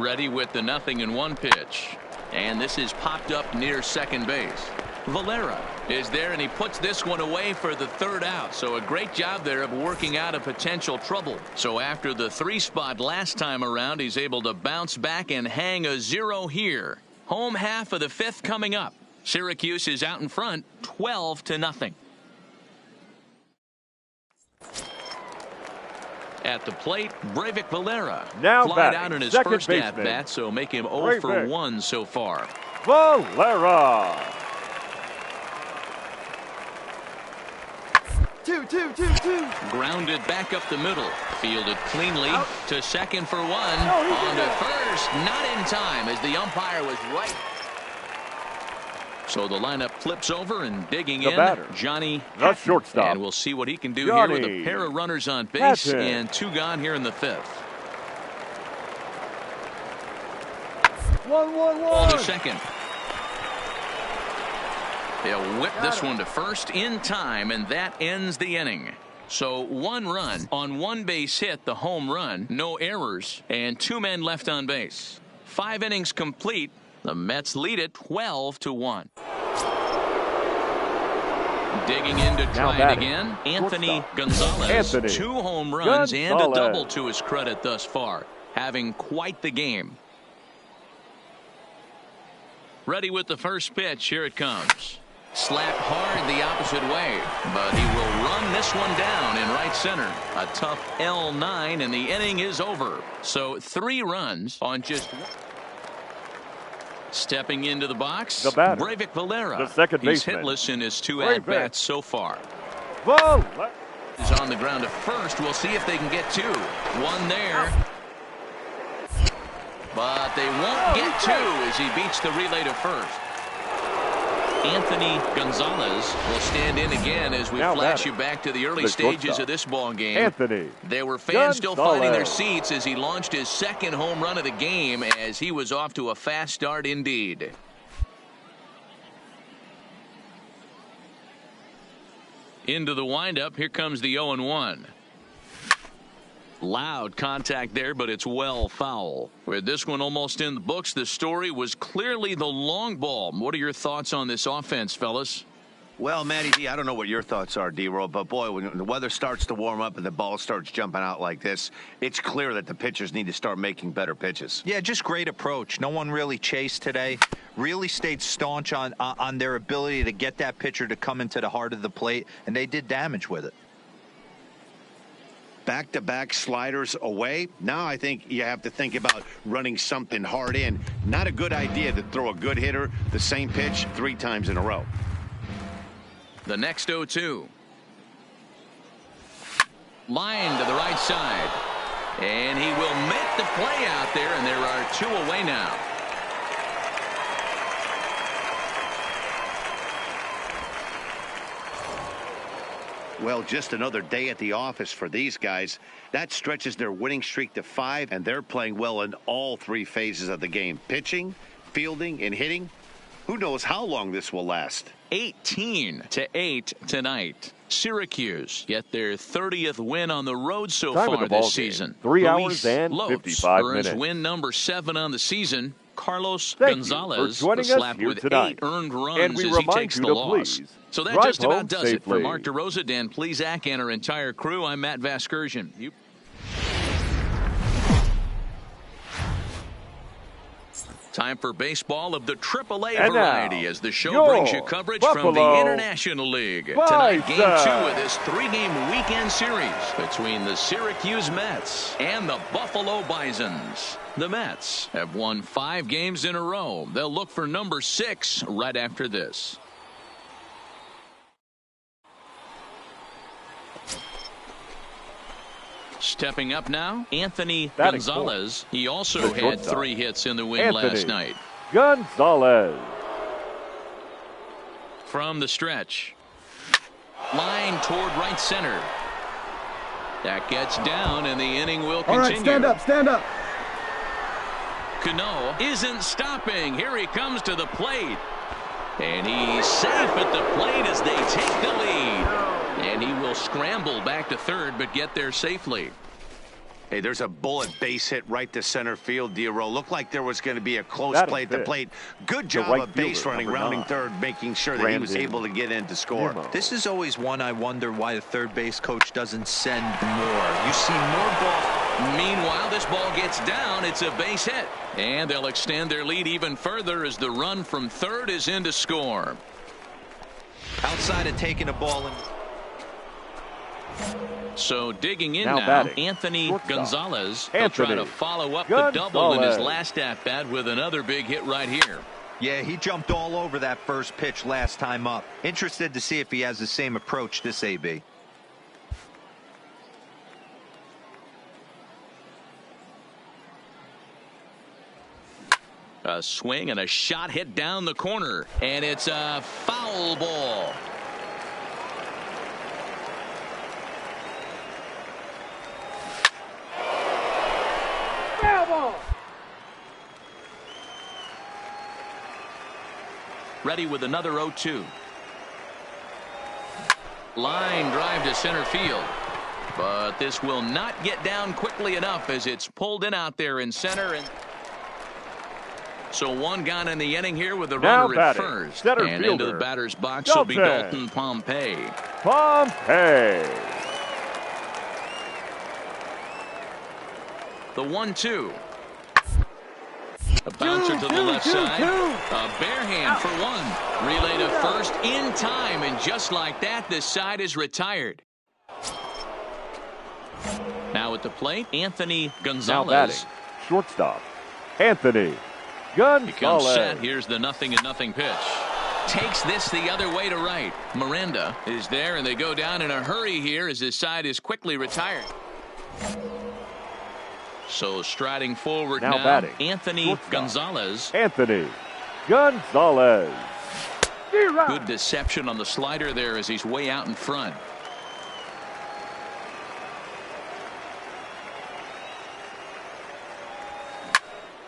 Ready with the 0-1 pitch. And this is popped up near second base. Valera is there, and he puts this one away for the third out. So a great job there of working out a potential trouble. So after the 3 spot last time around, he's able to bounce back and hang a 0 here. Home half of the 5th coming up. Syracuse is out in front 12-0. At the plate, Breyvic Valera. Now flied out in his first baseman. at-bat, so make him 0 for 1 so far. Valera. 2-2-2-2. Grounded back up the middle. Fielded cleanly Out. to second for 1. No, On to first. Not in time as the umpire was right. So the lineup flips over, and digging in, batter, Johnny the Hatton. shortstop. And we'll see what he can do Johnny here with a pair of runners on base Hatton. and 2 gone here in the 5th. 1-1-1. Ball to second. They'll whip this one to first in time, and that ends the inning. So 1 run on 1 base hit, the home run, no errors, and 2 men left on base. 5 innings complete. The Mets lead it 12-1. Digging in to try it again, Anthony Gonzalez. 2 home runs and a double to his credit thus far, having quite the game. Ready with the first pitch. Here it comes. Slapped hard the opposite way, but he will run this one down in right center. A tough L9, and the inning is over. So 3 runs on just 1. Stepping into the box, the batter, Breyvic Valera. the second He's baseman. hitless in his 2 at-bats so far. Valera. Is on the ground at first. We'll see if they can get 2. 1 there. But they won't get 2 as he beats the relay to first. Anthony Gonzalez will stand in again as we flash you back to the early stages of this ball game. Anthony. There were fans still finding their seats as he launched his 2nd home run of the game, as he was off to a fast start indeed. Into the windup. Here comes the 0-1. Loud contact there, but it's well foul. With this one almost in the books, the story was clearly the long ball. What are your thoughts on this offense, fellas? Well, Matty D, I don't know what your thoughts are, D-Roll, but boy, when the weather starts to warm up and the ball starts jumping out like this, it's clear that the pitchers need to start making better pitches. Yeah, just great approach. No one really chased today. Really stayed staunch on their ability to get that pitcher to come into the heart of the plate, and they did damage with it. Back-to-back sliders away. Now I think you have to think about running something hard in. Not a good idea to throw a good hitter the same pitch 3 times in a row. The next 0-2. Line to the right side. And he will make the play out there, and there are 2 away now. Well, just another day at the office for these guys. That stretches their winning streak to 5, and they're playing well in all 3 phases of the game. Pitching, fielding, and hitting. Who knows how long this will last? 18-8 tonight. Syracuse get their 30th win on the road so Time of far the ball this game, season. 3 hours Luis and Lopes 55 earns minutes. win number 7 on the season. Carlos Thank Gonzalez you for joining was us slapped here with tonight. 8 earned And runs we as he remind takes you the to loss. please So that drive just about home does it. For safely. Mark DeRosa, Dan Plesac, and our entire crew, I'm Matt Vasgersian. Time for baseball of the AAA And variety now, as the show your brings you coverage from the Buffalo International League. Tonight, Game 2 Bison. of this 3-game weekend series between the Syracuse Mets and the Buffalo Bisons. The Mets have won 5 games in a row. They'll look for number 6 right after this. Stepping up now, Anthony Gonzalez. He also had 3 hits in the win last night. Gonzalez. From the stretch. Line toward right center. That gets down, and the inning will continue. All right, stand up, stand up. Cano isn't stopping. Here he comes to the plate. And he's safe at the plate as they take the lead. And he will scramble back to third, but get there safely. Hey, there's a bullet base hit right to center field, D'Aro. Looked like there was going to be a close That'll play at the fit. plate. Good job right of base fielder, running, number rounding 9. third, making sure that he was Brandon able to get in to score. Nimmo. This is always one I wonder why the third base coach doesn't send more. You see more balls. Meanwhile, this ball gets down. It's a base hit. And they'll extend their lead even further as the run from third is in to score. Outside of taking a ball and So digging in Now now, batting. Anthony Shortstop. Gonzalez. He'll try to Anthony follow up the double in his Gonzalez. last at-bat with another big hit right here. yeah, he jumped all over that first pitch last time up. Interested to see if he has the same approach this AB. A swing and a shot hit down the corner, and it's a foul ball. Ready with another 0-2. Line drive to center field. But this will not get down quickly enough as it's pulled in out there in center. And so one gone in the inning here with a Now runner at batting, first. center And into the fielder, batter's box will be Dalton Dalton Pompey. Pompey. The 1-2. A bouncer to the left side. A bare hand for one. Relay to first in time, and just like that, this side is retired. Now at the plate, Anthony Now Gonzalez. batting. Shortstop. Anthony He comes Gonzalez. set. Here's the 0-0 pitch. Takes this the other way to right. Miranda is there, and they go down in a hurry here as his side is quickly retired. So striding forward Now now, batting. Anthony Shortstop. Gonzalez. Anthony Gonzalez. Good deception on the slider there as he's way out in front.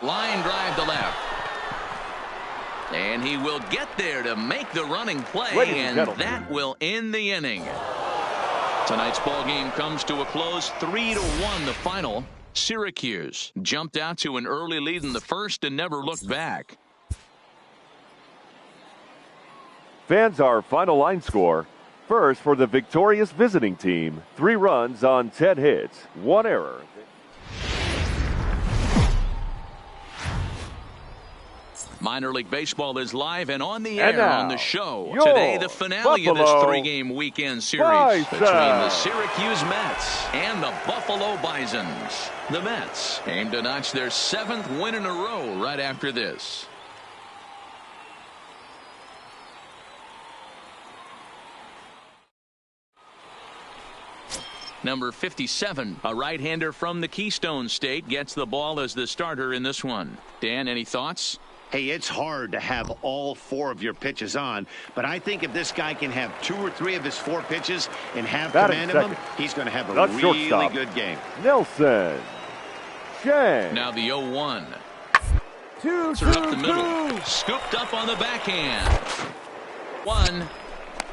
Line drive to left. And he will get there to make the running play, Ladies and and gentlemen. that will end the inning. Tonight's ball game comes to a close, 3-1 the final. Syracuse jumped out to an early lead in the first and never looked back. Fans, our final line score. First, for the victorious visiting team, 3 runs on 10 hits, 1 error. Minor League Baseball is live and on the And air now, on the show. your Today, the finale of this Buffalo 3-game weekend series Bisons. between the Syracuse Mets and the Buffalo Bisons. The Mets aim to notch their 7th win in a row right after this. Number 57, a right-hander from the Keystone State, gets the ball as the starter in this one. Dan, any thoughts? Hey, it's hard to have all 4 of your pitches on, but I think if this guy can have 2 or 3 of his 4 pitches and have Batting command of them, second. he's going to have a The really shortstop. good game. Nelson Chang. Now the 0-1. Two, Up the middle. Scooped up on the backhand. 1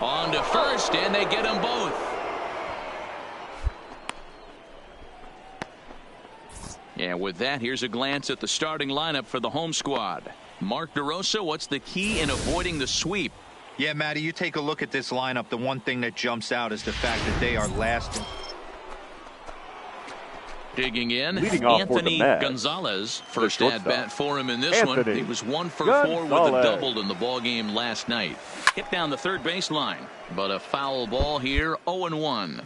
on to first, and they get them both. And with that, here's a glance at the starting lineup for the home squad. Mark DeRosa, what's the key in avoiding the sweep? Yeah, Matty, you take a look at this lineup. The one thing that jumps out is the fact that they are last. Digging in, Leading off for the Anthony Mets, Gonzalez. First shortstop. at-bat for him in this one. Anthony He was 1 for 4 with a Gonzalez. double in the ballgame last night. Hit down the third baseline, but a foul ball here, 0-1.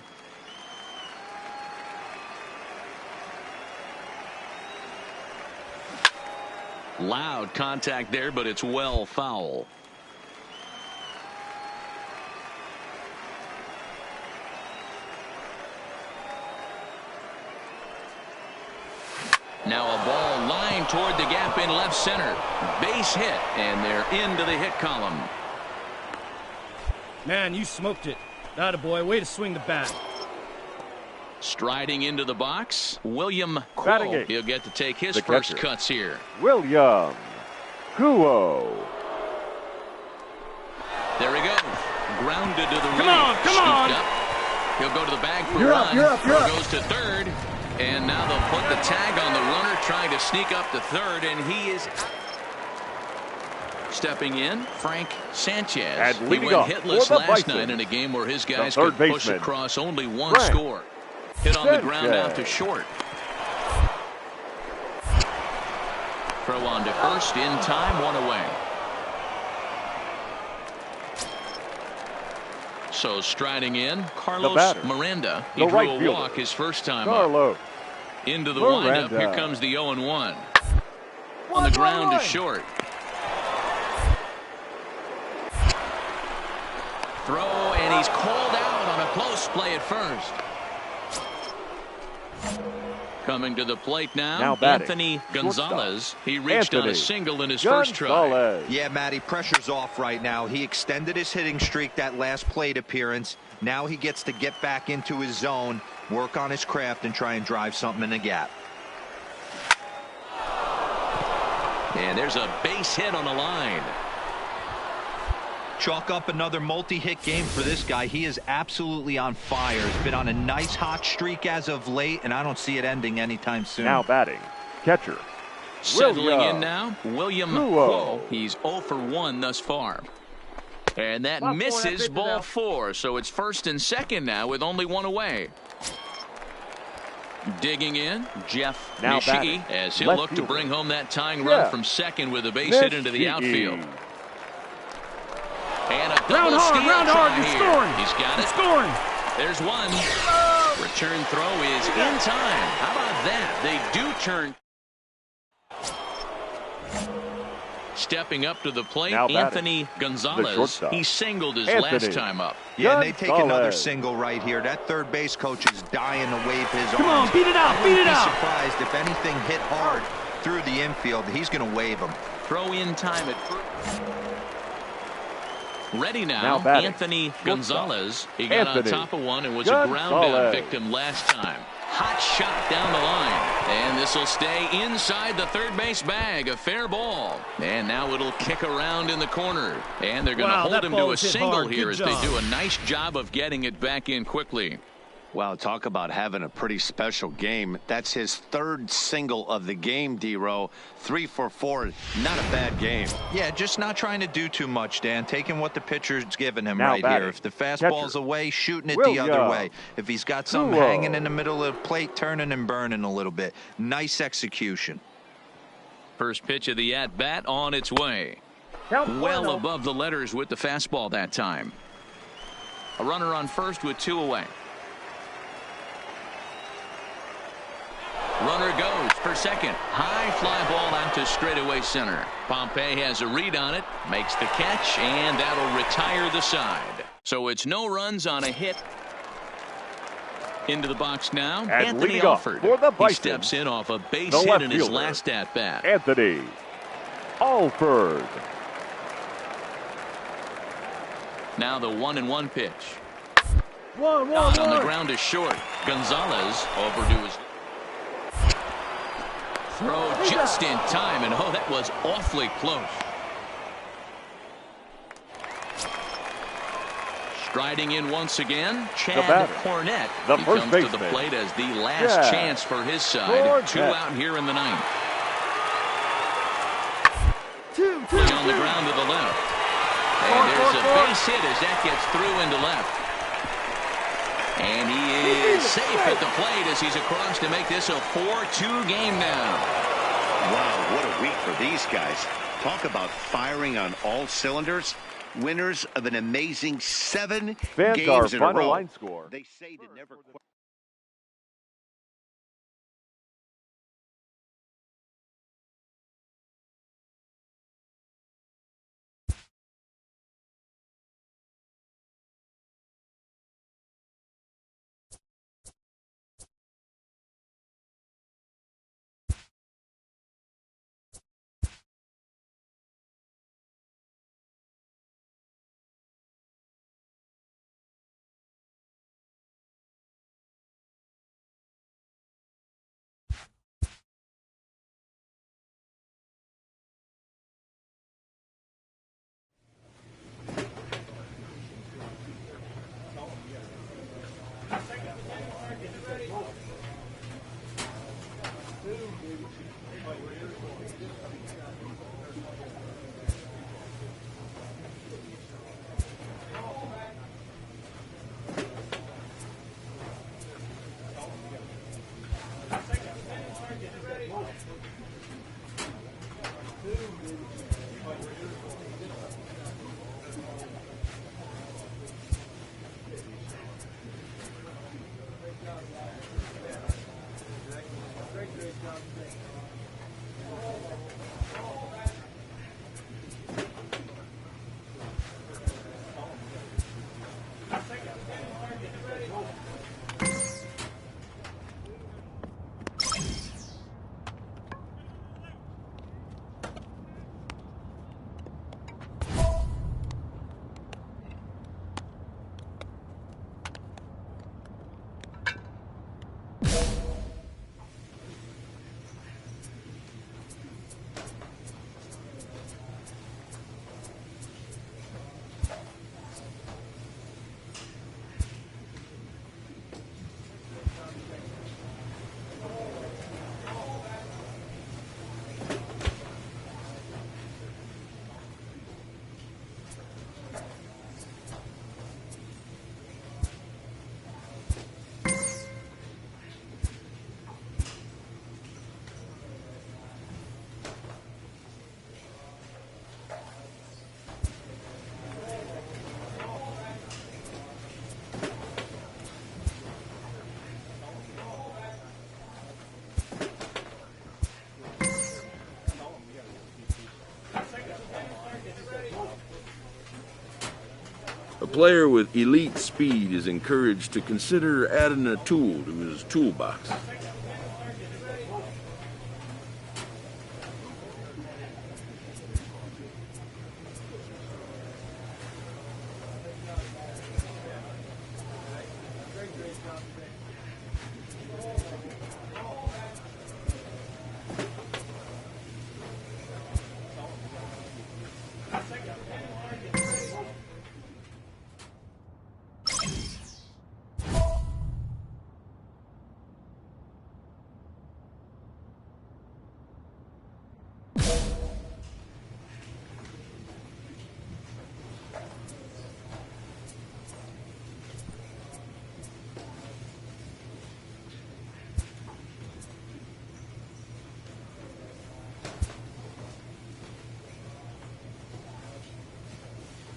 Loud contact there, but it's well foul. Now a ball lined toward the gap in left center. Base hit, and they're into the hit column. Man, you smoked it. Attaboy, way to swing the bat. Striding into the box, William Batting Kuo. eighth. He'll get to take his The first catcher. cuts here. William Kuo. There he goes. Grounded to the Come right. on, come Scooped on. up. He'll go to the bag for You're a up, run. you're up, you're Throw up. goes to third. And now they'll put the tag on the runner trying to sneak up to third, and he is stepping in. Frank Sanchez. He went hitless last night in a game where his guys could push across only one score. Hit on the ground out to short. Throw on to first in time, one away. So striding in, Carlos Miranda. He drew a walk his first time up. Into the windup. Here comes the 0-1. On the ground to short. Throw, and he's called out on a close play at first. Coming to the plate now Anthony Gonzalez. He reached on a single in his first try. Yeah, Matty, pressure's off right now. He extended his hitting streak that last plate appearance. Now he gets to get back into his zone, work on his craft, and try and drive something in the gap. And there's a base hit on the line. Chalk up another multi-hit game for this guy. He is absolutely on fire. He's been on a nice hot streak as of late, and I don't see it ending anytime soon. Now batting, catcher. Settling in now, William Guo. He's 0 for 1 thus far. And that misses ball 4, so it's first and second now with only one away. Digging in, Jeff Nishi, as he'll look to bring home that tying run from second with a base hit into the outfield. And a double steal try here. He's got it. Scoring. There's one. Return throw is in time. How about that? They do turn. Stepping up to the plate, Anthony Gonzalez. He singled his last time up. Yeah, and they take another single right here. That third base coach is dying to wave his arms. Come on, beat it out, beat it out. I'd be surprised if anything hit hard through the infield. He's going to wave him. Throw in time at first. Ready now Anthony Gonzalez. He got on top of one and was a ground out victim last time. Hot shot down the line. And this will stay inside the third base bag. A fair ball. And now it'll kick around in the corner. And they're going to hold him to a single here as they do a nice job of getting it back in quickly. Wow, talk about having a pretty special game. That's his third single of the game, D-Row. 3 for 4. Not a bad game. Yeah, just not trying to do too much, Dan. Taking what the pitcher's giving him right here. If the fastball's away, shooting it the other way. If he's got something hanging in the middle of the plate, turning and burning a little bit. Nice execution. First pitch of the at-bat on its way. Well above the letters with the fastball that time. A runner on first with 2 away. Runner goes for second. High fly ball out to straightaway center. Pompey has a read on it, makes the catch, and that'll retire the side. So it's no runs on a hit. Into the box now, and Anthony Alford. He steps in off a base hit in his last at-bat. Anthony Alford. Now the 1-1 pitch. One. On the ground is short. Gonzalez over to his throw just in time, and oh, that was awfully close. Striding in once again, Chad Cornette. He comes to the plate as the last chance for his side. 2 out here in the 9th. Two. On the ground to the left. And there's a base hit as that gets through into left. And he is safe at the plate as he's across to make this a 4-2 game now. Wow, what a week for these guys. Talk about firing on all cylinders. Winners of an amazing 7 games in a row. Line score. They say to never quit. A player with elite speed is encouraged to consider adding a tool to his toolbox.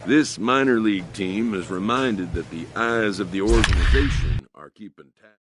This minor league team is reminded that the eyes of the organization are keeping tabs.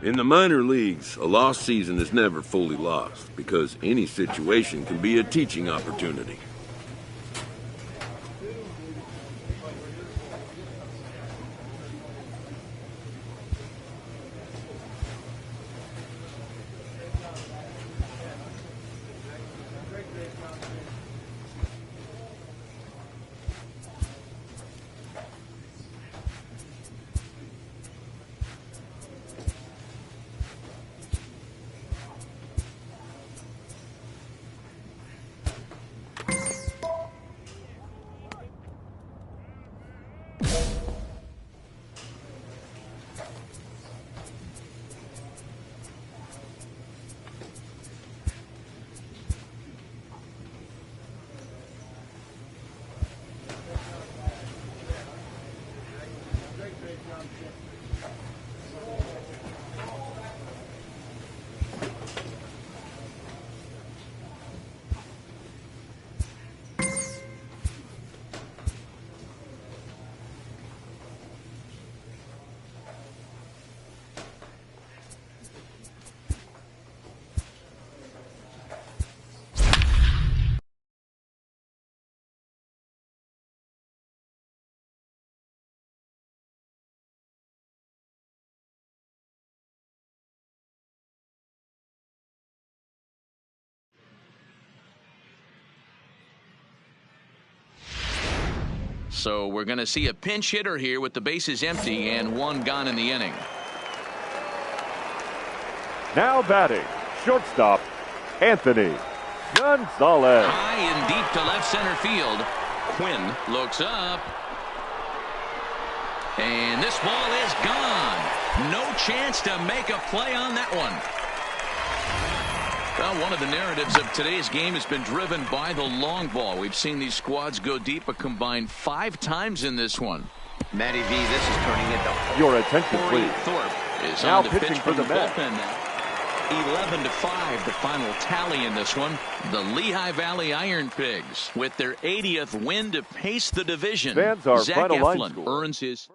In the minor leagues, a lost season is never fully lost because any situation can be a teaching opportunity. So we're going to see a pinch hitter here with the bases empty and one gone in the inning. Now batting, shortstop, Anthony Gonzalez. High and deep to left center field. Quinn looks up. And this ball is gone. No chance to make a play on that one. Well, one of the narratives of today's game has been driven by the long ball. We've seen these squads go deep a combined 5 times in this one. Matty V, this is turning into... Your attention, please. Thorpe is now on the pitching pitch for from the the Mets. bullpen now. 11-5, the final tally in this one. The Lehigh Valley Iron Pigs with their 80th win to pace the division. Fans, our Zach final line Eflin score. earns his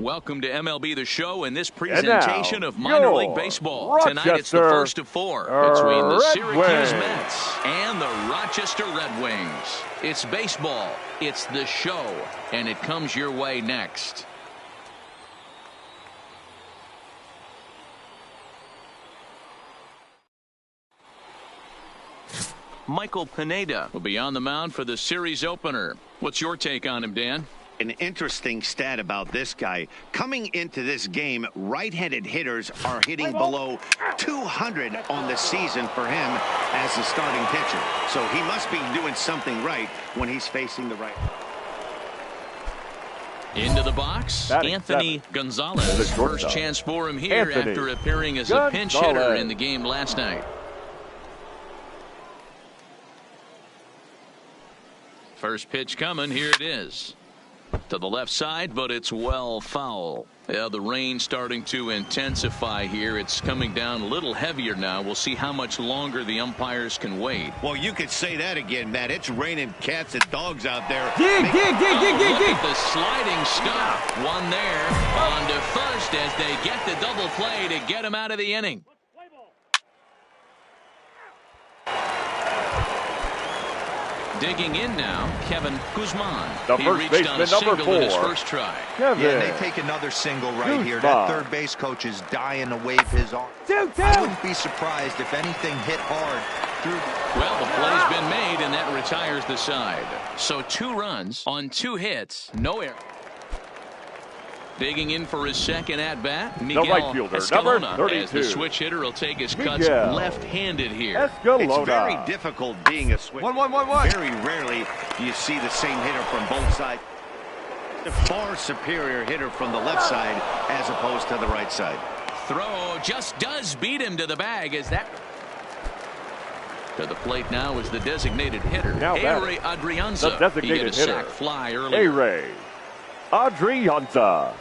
Welcome to MLB The Show and this presentation of minor league baseball. Tonight it's the first of 4 between the Syracuse Mets and the Rochester Red Wings. It's baseball, it's the show, and it comes your way next. Michael Pineda will be on the mound for the series opener. What's your take on him, Dan? An interesting stat about this guy. Coming into this game, right-handed hitters are hitting below 200 on the season for him as the starting pitcher. So he must be doing something right when he's facing the right. Into the box, Anthony Gonzalez. First chance for him here after appearing as a pinch hitter in the game last night. First pitch coming. Here it is. To the left side, but it's well foul. Yeah, the rain starting to intensify here. It's coming down a little heavier now. We'll see how much longer the umpires can wait. Well, you could say that again, Matt. It's raining cats and dogs out there. Dig. The sliding stop. One there on to first as they get the double play to get him out of the inning. Digging in now, Kevin Guzman. The he first reached baseman, on a single number 4. in his first try. Yeah, they take another single right here. That third base coach is dying to wave his arm. I wouldn't be surprised if anything hit hard through. Well, the play's been made, and that retires the side. So 2 runs on 2 hits, no error. Digging in for his second at-bat, Miguel right fielder, Escalona, number 32. as the switch hitter will take his cuts left-handed here. Escalona. It's very difficult being a switch. 1-1-1-1. Very rarely do you see the same hitter from both sides. The far superior hitter from the left side as opposed to the right side. Throw just does beat him to the bag as that. To the plate now is the designated hitter, Ehire Adrianza. The designated he hit a hitter. sac fly earlier. Ehire Adrianza.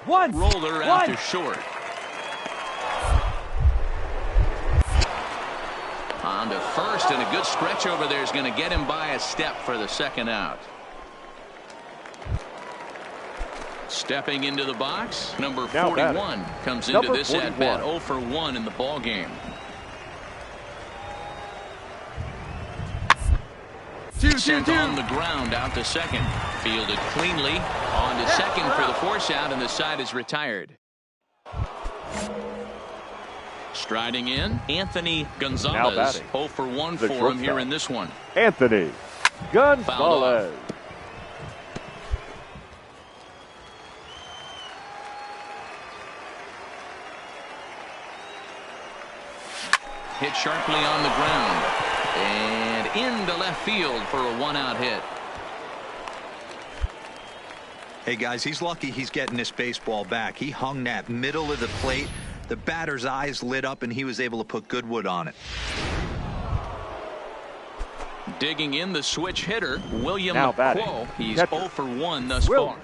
Roller out to short. On to first, and a good stretch over there is going to get him by a step for the second out. Stepping into the box, number 41 comes into this at-bat 0 for 1 in the ball game. Sent on the ground out to second. Fielded cleanly. On to second for the force out, and the side is retired. Striding in, Anthony Gonzalez. 0 for 1 for him here in this one. Anthony Gonzalez. Hit sharply on the ground. And into left field for a 1-out hit. Hey, guys, he's lucky he's getting this baseball back. He hung that middle of the plate. The batter's eyes lit up, and he was able to put good wood on it. Digging in the switch hitter, William McQuo. He's 0 for 1 thus far.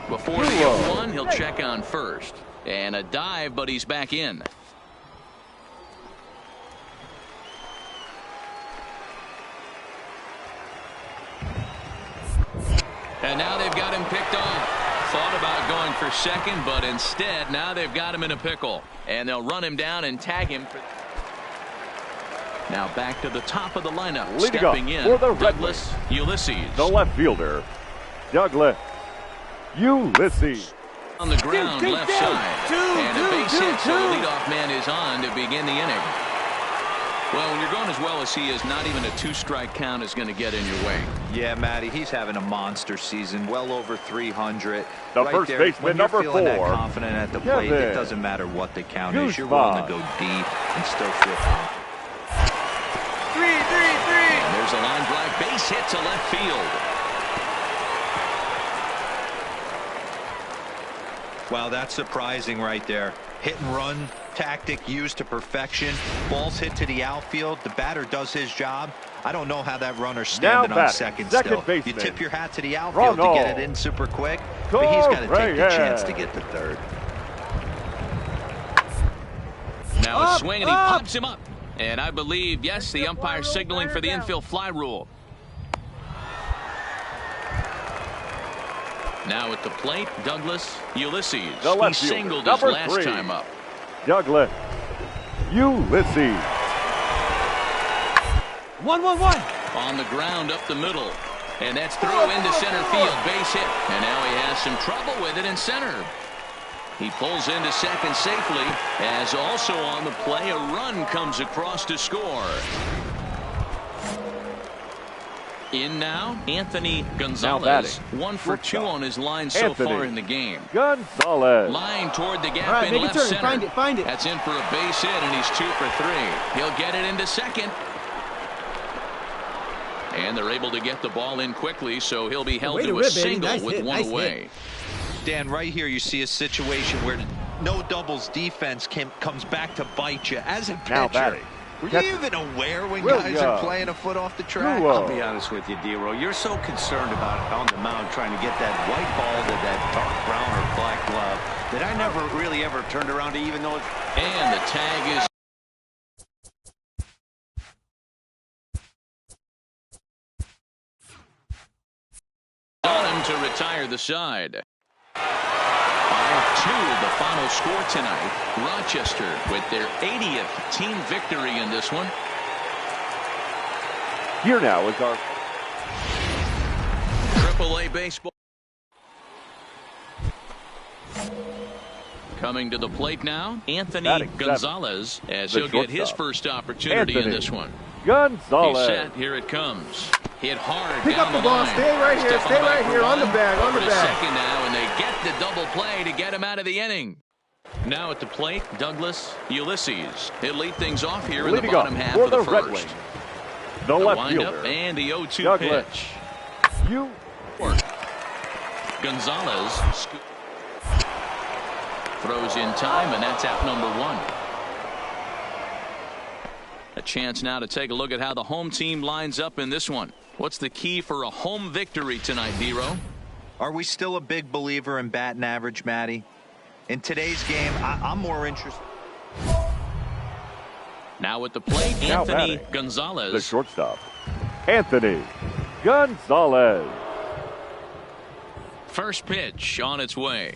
Before the 0-1, he'll check on first. And a dive, but he's back in. And now they've got him picked off. Thought about going for second, but instead now they've got him in a pickle. And they'll run him down and tag him. Now back to the top of the lineup. Leading stepping in for the Douglas Ulysses. The left fielder, Douglas Ulysses. On the ground, left side. And a base hit, so the leadoff man is on to begin the inning. Well, when you're going as well as he is, not even a 2-strike count is going to get in your way. Yeah, Matty, he's having a monster season, well over 300. The first baseman, number 4. When you're feeling that confident at the plate, it doesn't matter what the count is. You're willing to go deep and still feel confident. 3. And there's a line drive base hit to left field. Wow, that's surprising right there. Hit and run tactic used to perfection. Balls hit to the outfield. The batter does his job. I don't know how that runner's standing on second still. Baseman. You tip your hat to the outfield to get it in super quick, but he's got to take the chance to get to third. Now a swing, and he pops him up. And I believe, yes, the umpire signaling for the infield fly rule. Now at the plate, Douglas Ulysses. He singled his last time up. Douglas Ulysses. 1-1-1. On the ground up the middle. And that's through into center field. Base hit. And now he has some trouble with it in center. He pulls into second safely, as also on the play, a run comes across to score. In now, Anthony Gonzalez. 1 for 2 on his line so far in the game. Gonzalez. Line toward the gap in left center. Find it. That's in for a base hit, and he's 2 for 3. He'll get it into second. And they're able to get the ball in quickly, so he'll be held to a single with one away. Dan, right here you see a situation where no doubles defense comes back to bite you. As a pitcher, were you even aware when guys are playing a foot off the track? I'll be honest with you, D-Row. You're so concerned about it on the mound trying to get that white ball to that dark brown or black glove that I never really ever turned around to even know it. And the tag is on him to retire the side. 5-2 the final score tonight. Rochester with their 80th team victory in this one. Here now is our AAA baseball. Coming to the plate now, Anthony Gonzalez, as he'll get his first opportunity in this one. Gonzalez. He's set. Here it comes. Hit hard Pick down up the ball. line. Stay right here. Stay right here on the bag. On the Over to bag. second now, and they get the double play to get him out of the inning. Now at the plate, Douglas Ulysses. He'll lead things off here in the bottom half of the Red first. Wings. The left windup fielder. and the 0-2 Douglas. pitch. You. Gonzalez throws in time, and that's out number 1. A chance now to take a look at how the home team lines up in this one. What's the key for a home victory tonight, D-Row? Are we still a big believer in batting average, Matty? In today's game, I'm more interested. Now at the plate, Anthony Gonzalez. The shortstop, Anthony Gonzalez. First pitch on its way.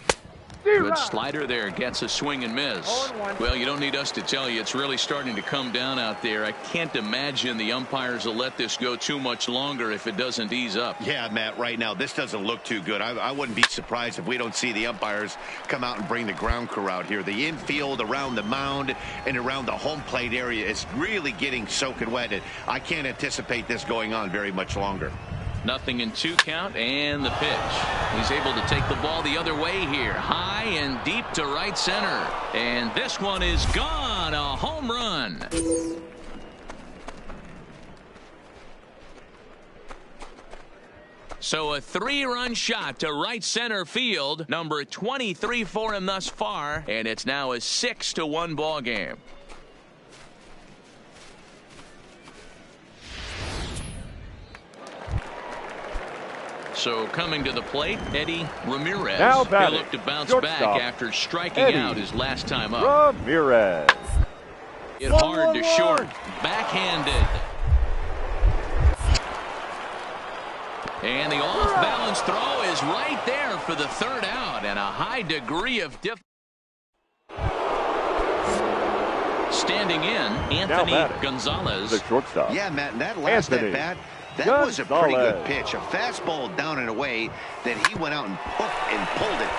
Good slider there, gets a swing and miss. Well, you don't need us to tell you, it's really starting to come down out there. I can't imagine the umpires will let this go too much longer if it doesn't ease up. Yeah, Matt, right now, this doesn't look too good. I wouldn't be surprised if we don't see the umpires come out and bring the ground crew out here. The infield around the mound and around the home plate area is really getting soaking wet. And I can't anticipate this going on very much longer. Nothing in 2 count, and the pitch. He's able to take the ball the other way here. High and deep to right center. And this one is gone. A home run. So a 3-run shot to right center field. Number 23 for him thus far. And it's now a 6-1 ball game. So coming to the plate, Eddie Ramirez. Now he'll look to bounce back after striking out his last time up. Ramirez. Hit hard to short. Backhanded. And the off-balance throw is right there for the 3rd out, and a high degree of standing in, Anthony Gonzalez. The shortstop. Yeah, Matt, and that last at bat, that was a pretty good pitch. A fastball down and away that he went out and pulled it.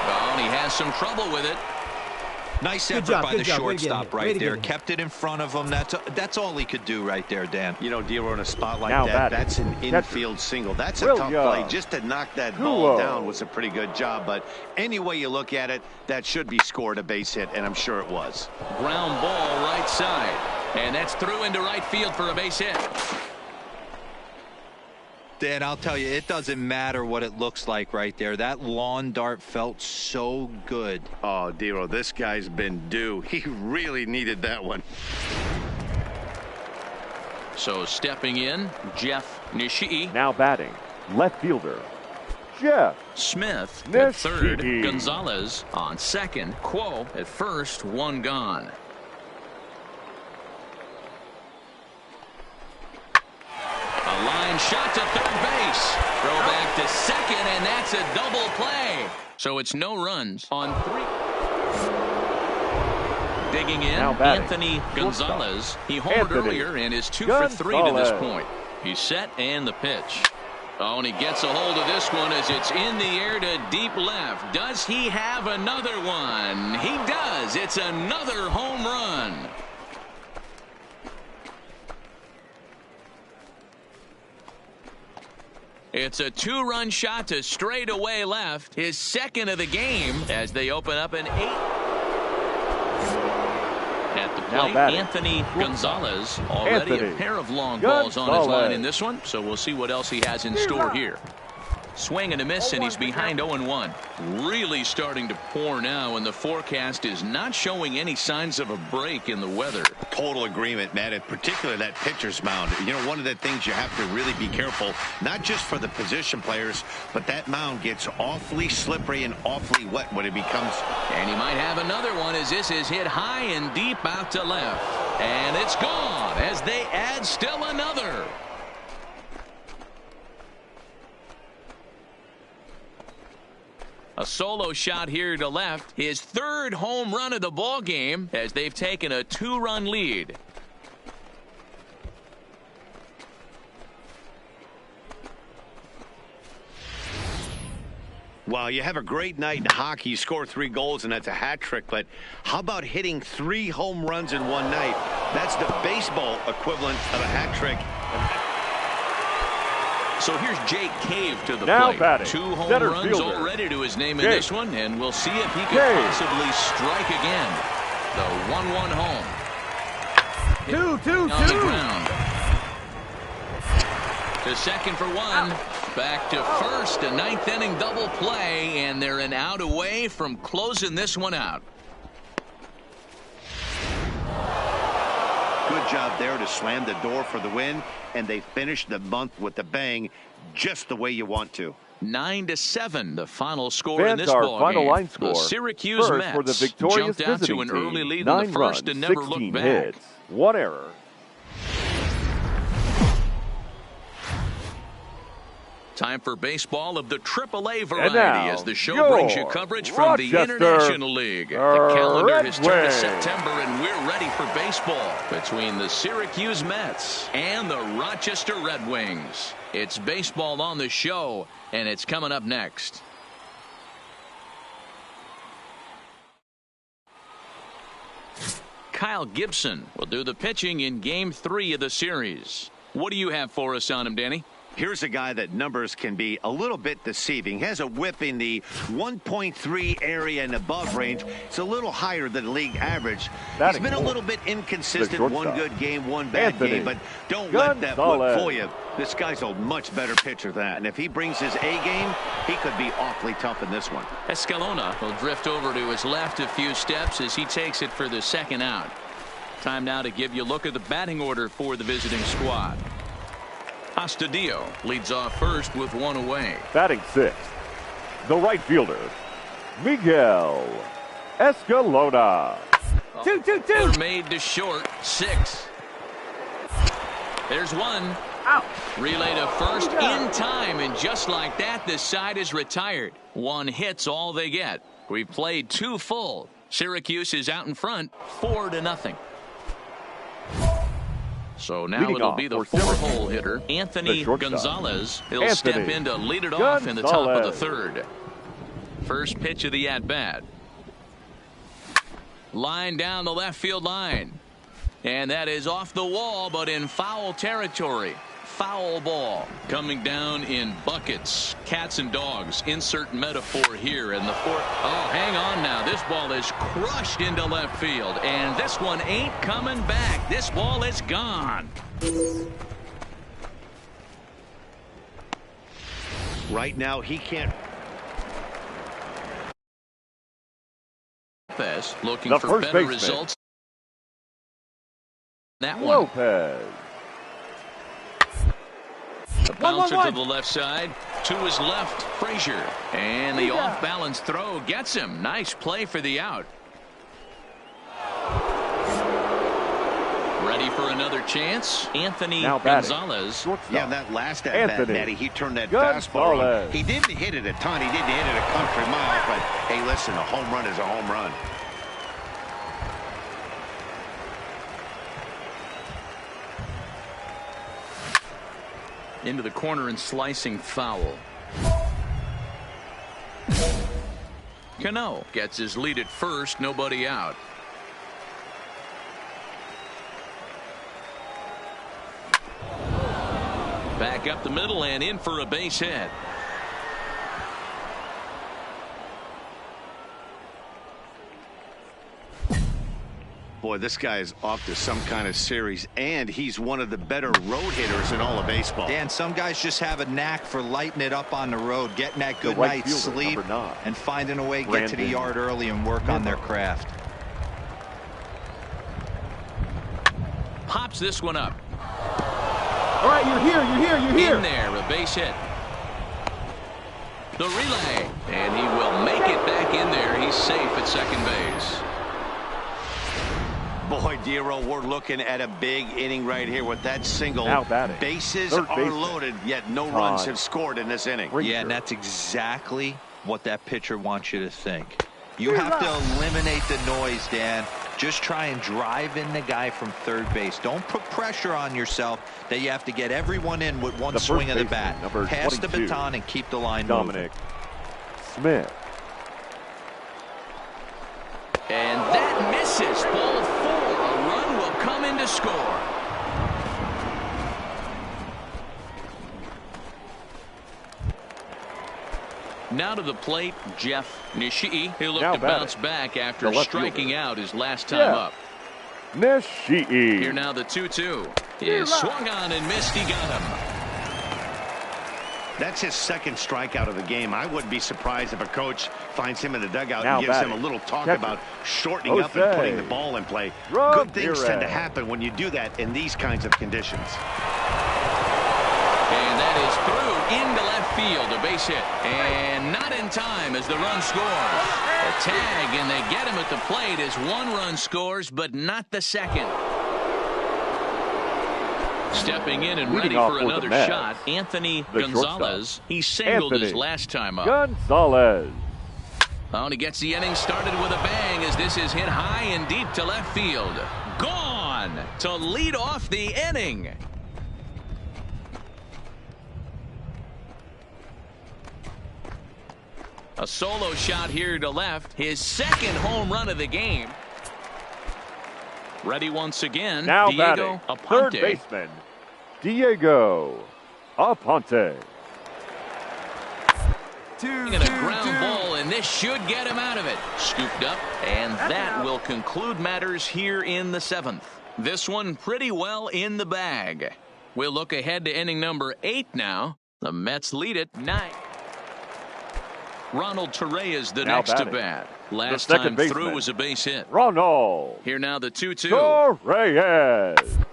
Well, and he has some trouble with it. Nice effort by the shortstop right there. Kept it in front of him. That's all he could do right there, Dan. You know, D-Row, in a spot like that, that's an infield single. That's a tough play. Just to knock that ball down was a pretty good job. But any way you look at it, that should be scored a base hit, and I'm sure it was. Ground ball right side. And that's through into right field for a base hit. Dan, I'll tell you, it doesn't matter what it looks like right there. That lawn dart felt so good. Oh, D-Row, this guy's been due. He really needed that one. So stepping in, Jeff Nishii. Now batting, left fielder, Jeff Smith Nishii. At third. Gonzalez on second. Quo at first. 1 gone. A line line shot to third base. Throw back to second, and that's a double play. So it's no runs on 3. Digging in, Anthony Gonzalez. He homered earlier and is 2 for 3 to this point. He's set and the pitch. Oh, and he gets a hold of this one as it's in the air to deep left. Does he have another one? He does. It's another home run. It's a 2-run shot to straightaway left. His second of the game as they open up an 8. At the plate, Anthony Gonzalez. Already a pair of long balls on his line in this one, so we'll see what else he has in store here. Swing and a miss, and he's behind 0-1. Really starting to pour now, and the forecast is not showing any signs of a break in the weather. Total agreement, Matt, and particularly that pitcher's mound. You know, one of the things you have to really be careful, not just for the position players, but that mound gets awfully slippery and awfully wet when it becomes. And he might have another one as this is hit high and deep out to left. And it's gone as they add still another. A solo shot here to left. His 3rd home run of the ball game as they've taken a 2-run lead. Well, you have a great night in hockey. You score 3 goals, and that's a hat trick. But how about hitting 3 home runs in one night? That's the baseball equivalent of a hat trick. So here's Jake Cave to the plate. Batting, 2 home runs fielder. Already to his name in this one, and we'll see if he can possibly strike again. The 1-1 home. 2-2-2. On the ground. To second for 1. Back to first. A 9th inning double play, and they're an out away from closing this one out. Good job there to slam the door for the win, and they finished the month with a bang, just the way you want to. 9-7, the final score in this ball final game. line score. The Syracuse First Mets for the victorious jumped out to an early lead in the first and never looked back. Hits, 1 error. Time for baseball of the AAA variety as the show brings you coverage from the Rochester International League. The calendar Red has turned to Wings. September, and we're ready for baseball between the Syracuse Mets and the Rochester Red Wings. It's baseball on the show, and it's coming up next. Kyle Gibson will do the pitching in Game 3 of the series. What do you have for us on him, Danny? Here's a guy that numbers can be a little bit deceiving. He has a whip in the 1.3 area and above range. It's a little higher than league average. He's been a little bit inconsistent. One good game, one bad game, but don't let that whip fool you. This guy's a much better pitcher than that, and if he brings his A game, he could be awfully tough in this one. Escalona will drift over to his left a few steps as he takes it for the second out. Time now to give you a look at the batting order for the visiting squad. Astudillo leads off first with 1 away. Batting 6th, the right fielder, Miguel Escalona. 2-2-2. They're made to short. 6. There's 1. Out. Relay to first in time, and just like that, this side is retired. 1 hit's all they get. We've played 2 full. Syracuse is out in front, 4-0. So now it'll be the 4-hole hitter, Anthony Gonzalez. He'll step in to lead it off in the top of the 3rd. First pitch of the at-bat. Line down the left field line. And that is off the wall, but in foul territory. Foul ball coming down in buckets. Cats and dogs. Insert metaphor here. And the 4th. Oh, hang on now. This ball is crushed into left field. And this one ain't coming back. This ball is gone. Right now, he can't. Lopez looking for better results. That one. Lopez. The bouncer to the left side. To his left, Frazier. And the off-balance throw gets him. Nice play for the out. Ready Ready for another chance? Anthony Gonzalez. Yeah, that last at-bat, Natty, he turned that fastball on. He didn't hit it a ton. He didn't hit it a country mile. But, hey, listen, a home run is a home run. Into the corner and slicing foul. Cano gets his lead at first, nobody out. Back up the middle and in for a base hit. Boy, this guy is off to some kind of series, and he's one of the better road hitters in all of baseball. Dan, some guys just have a knack for lighting it up on the road, getting that good night's sleep, and finding a way to get to the yard early and work on their craft. Pops this one up. All right, you're here. In there, a base hit. The relay, and he will make it back in there. He's safe at second base. Boy, Dero, we're looking at a big inning right here with that single. Bases are loaded, yet no runs have scored in this inning. Yeah, and that's exactly what that pitcher wants you to think. You have to eliminate the noise, Dan. Just try and drive in the guy from third base. Don't put pressure on yourself that you have to get everyone in with one swing of the bat. Pass the baton and keep the line Dominic Smith. And that misses. Ball 4. A run will come in to score. Now to the plate, Jeff Nishii. He'll look to bounce back after striking out his last time up. Nishii. Here now the 2-2. He swung on and missed. He got him. That's his second strikeout of the game. I wouldn't be surprised if a coach finds him in the dugout and gives him a little talk about shortening up and putting the ball in play. Good things tend to happen when you do that in these kinds of conditions. And that is through into left field. A base hit. And not in time as the run scores. A tag, and they get him at the plate as one run scores, but not the second. Stepping in and ready for another shot, Anthony Gonzalez. He singled his last time up. Gonzalez. Oh, and he gets the inning started with a bang as this is hit high and deep to left field. Gone to lead off the inning. A solo shot here to left. His second home run of the game. Ready once again. Now Diego batting, Aponte. third baseman, Diego Aponte. And a ground ball, and this should get him out of it. Scooped up, and that will conclude matters here in the 7th. This one pretty well in the bag. We'll look ahead to inning number 8 now. The Mets lead it 9. Ronald Torreyes the next to bat. Last time through was a base hit. Ronald. Here now the 2-2. Torreyes.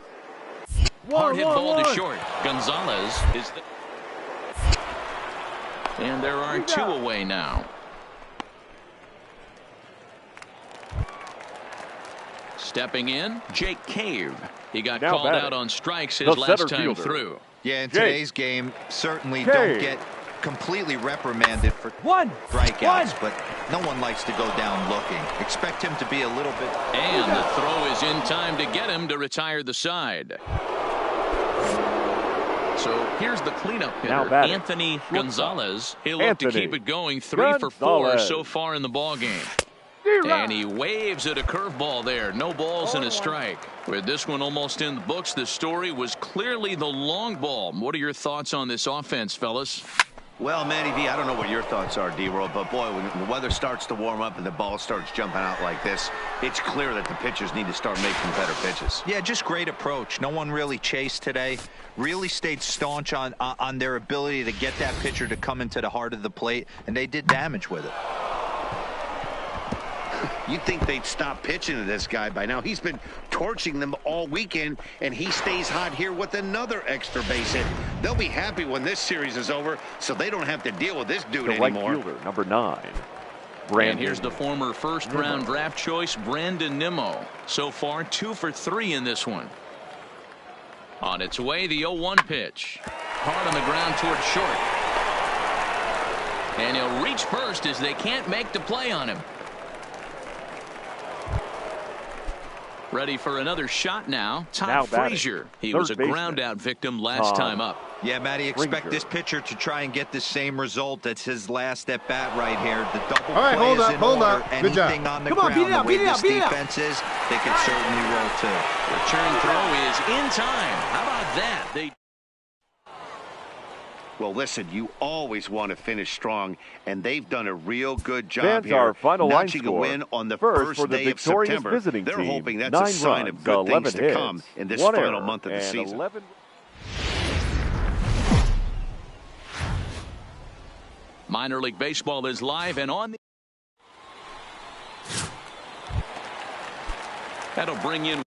Hard hit ball to short. Gonzalez is the... And there are 2 away now. Stepping in, Jake Cave. He got called out on strikes his last time through. Yeah, in today's game, certainly don't get completely reprimanded for strikeouts, but no one likes to go down looking. Expect him to be a little bit. And the throw is in time to get him to retire the side. So here's the cleanup hitter, Anthony Gonzalez. He'll look to keep it going. 3 for 4 so far in the ball game. And he waves at a curveball there. No balls and a strike. With this one almost in the books, the story was clearly the long ball. What are your thoughts on this offense, fellas? Well, Matty V, I don't know what your thoughts are, D-Roll, but boy, when the weather starts to warm up and the ball starts jumping out like this, it's clear that the pitchers need to start making better pitches. Yeah, just great approach. No one really chased today. Really stayed staunch on their ability to get that pitcher to come into the heart of the plate, and they did damage with it. You'd think they'd stop pitching to this guy by now. He's been torching them all weekend, and he stays hot here with another extra base hit. They'll be happy when this series is over, so they don't have to deal with this dude anymore. Right fielder, number 9. And here's the former first-round draft choice, Brandon Nimmo. So far, 2 for 3 in this one. On its way, the 0-1 pitch. Hard on the ground towards short. And he'll reach first as they can't make the play on him. Ready for another shot now. Todd Frazier. He was a ground-out victim last time up. Yeah, Matty, expect this pitcher to try and get the same result. That's his last at bat right here. The double play is in order. Anything on the ground, the way this defense is, they can certainly roll too. Return throw is in time. How about that? Well, listen, you always want to finish strong, and they've done a real good job Fans here. Our final line notching score. a win on the First first day of September. Visiting They're team, hoping that's 9 a sign runs, of good things to hits, come in this 1 final error, month of the season. 11... Minor League Baseball is live and on. That'll bring in.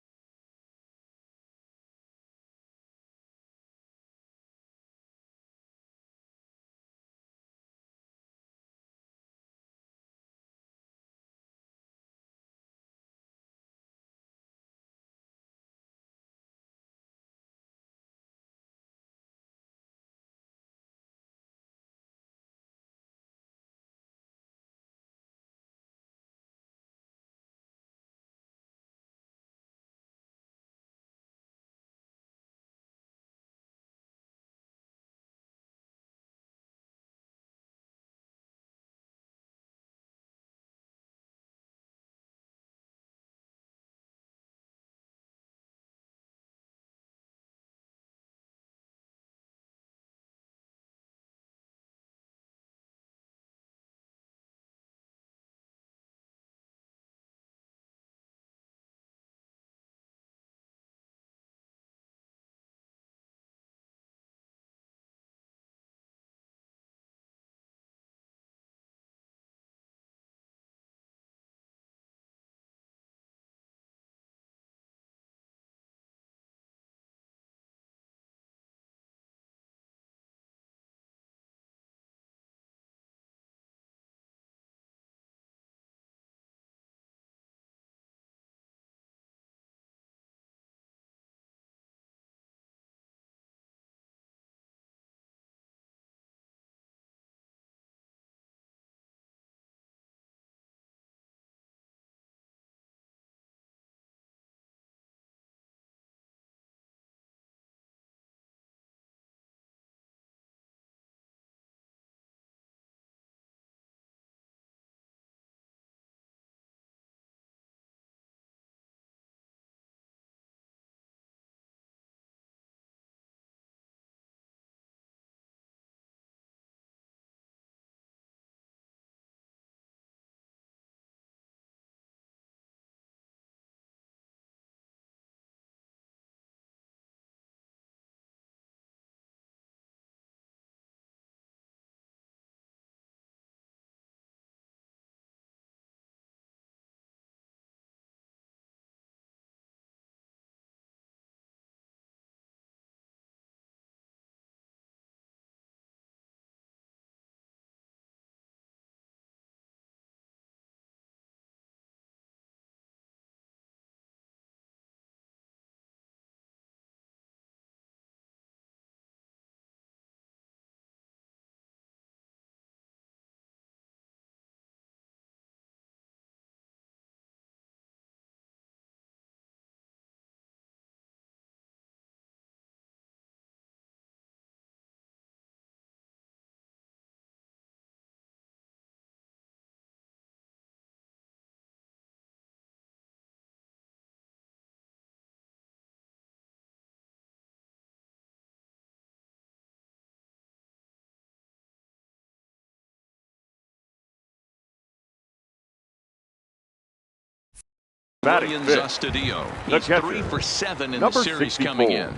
Willians Astudillo. He's 3 for 7 in the series 64. Coming in.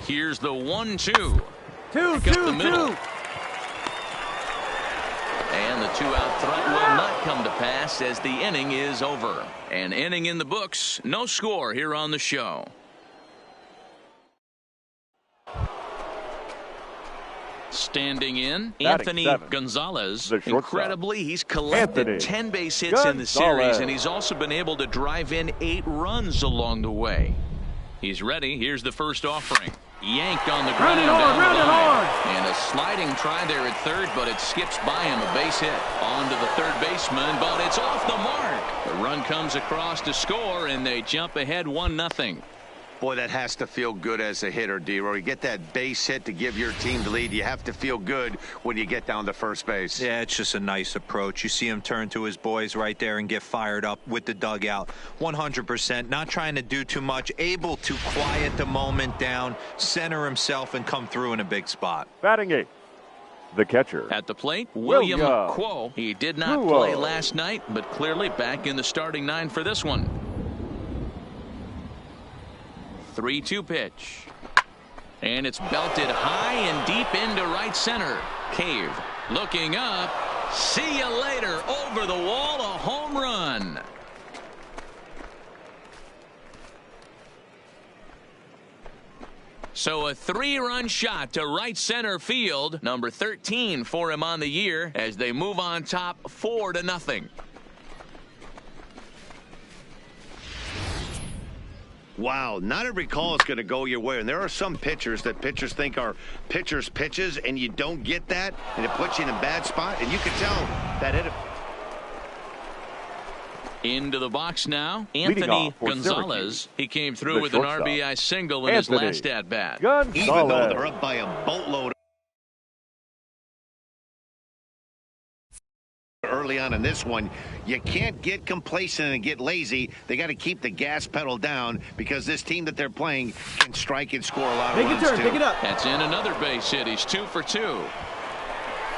Here's the 1-2. Up the middle. And the 2-out threat will not come to pass as the inning is over. An inning in the books. No score here on the show. Standing in, Anthony Gonzalez. Incredibly, he's collected 10 base hits in the series, and he's also been able to drive in 8 runs along the way. He's ready. Here's the first offering. Yanked on the ground. Round it hard. And a sliding try there at third, but it skips by him. A base hit. On to the third baseman, but it's off the mark. The run comes across to score, and they jump ahead 1-0. Boy, that has to feel good as a hitter, D-Roy. You get that base hit to give your team the lead. You have to feel good when you get down to first base. Yeah, it's just a nice approach. You see him turn to his boys right there and get fired up with the dugout. 100%, not trying to do too much, able to quiet the moment down, center himself, and come through in a big spot. Batting eighth, the catcher. At the plate, William Quo. He did not play last night, but clearly back in the starting 9 for this one. 3-2 pitch. And it's belted high and deep into right center. Cave looking up. See you later. Over the wall, a home run. So a 3-run shot to right center field. Number 13 for him on the year as they move on top 4-0. Wow, not every call is going to go your way. And there are some pitchers that pitchers think are pitchers' pitches, and you don't get that, and it puts you in a bad spot. And you can tell that it. Into the box now, Anthony Gonzalez. He came through with an RBI single in his last at-bat. Even though they're up by a boatload early on in this one, you can't get complacent and get lazy. They got to keep the gas pedal down because this team that they're playing can strike and score a lot of runs, too. Pick it up. That's in another base hit. He's 2 for 2.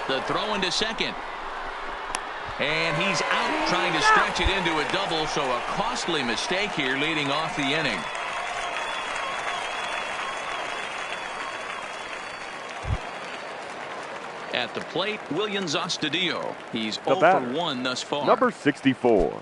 The throw into second. And he's out trying to stretch it into a double, so a costly mistake here leading off the inning. At the plate, Willians Astudillo. He's 0 for 1 thus far. Number 64.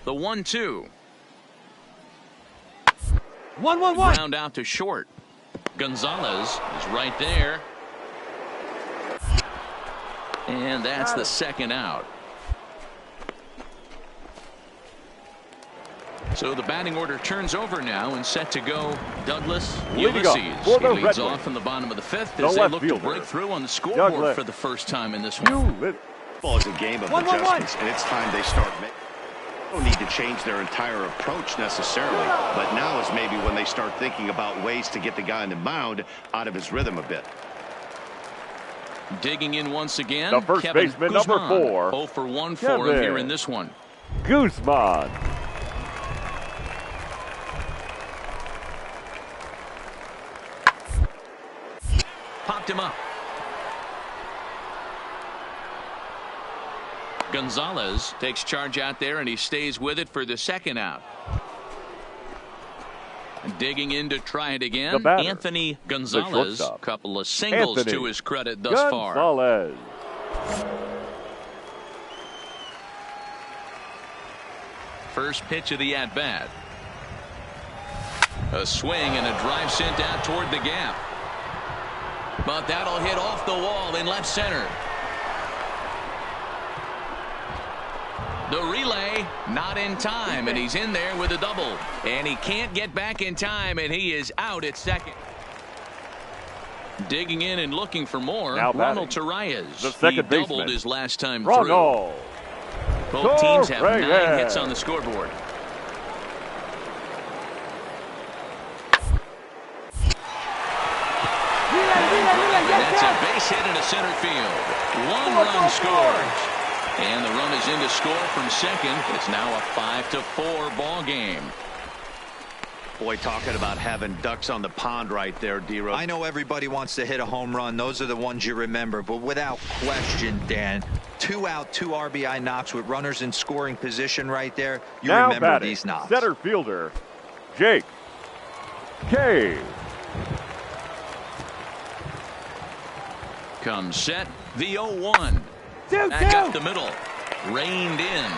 The 1-2. 1-1-1. Ground out to short. Gonzalez is right there. And that's the second out. So the batting order turns over now and set to go Douglas Ulysses. He leads off in the bottom of the fifth as they look to break through on the scoreboard for the first time in this one. Football is a game of adjustments, and it's time they start making. Don't need to change their entire approach necessarily, but now is maybe when they start thinking about ways to get the guy on the mound out of his rhythm a bit. Digging in once again, the first Kevin baseman, Guzman, number 4. 0 for 1 for him here in this one. Guzman. Popped him up. Gonzalez takes charge out there, and he stays with it for the second out. Digging in to try it again. Anthony Gonzalez. Couple of singles to his credit thus far. First pitch of the at-bat. A swing and a drive sent out toward the gap. But that'll hit off the wall in left center. The relay not in time, and he's in there with a double. And he can't get back in time, and he is out at second. Digging in and looking for more. Ronald Torreyes. He doubled his last time through. Both teams have 9 hits on the scoreboard. That's a base hit into center field. 1 run scores. And the run is in to score from second. It's now a 5-4 ball game. Boy, talking about having ducks on the pond right there, D-Rose. I know everybody wants to hit a home run. Those are the ones you remember. But without question, Dan, 2 out, 2 RBI knocks with runners in scoring position right there. You now remember batting, these knocks. Center fielder, Jake Cave. Comes set, the 0-1. Back up the middle. Reined in.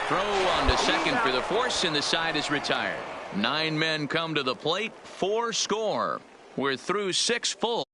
Throw on to second for the force, and the side is retired. 9 men come to the plate, 4 score. We're through 6 full.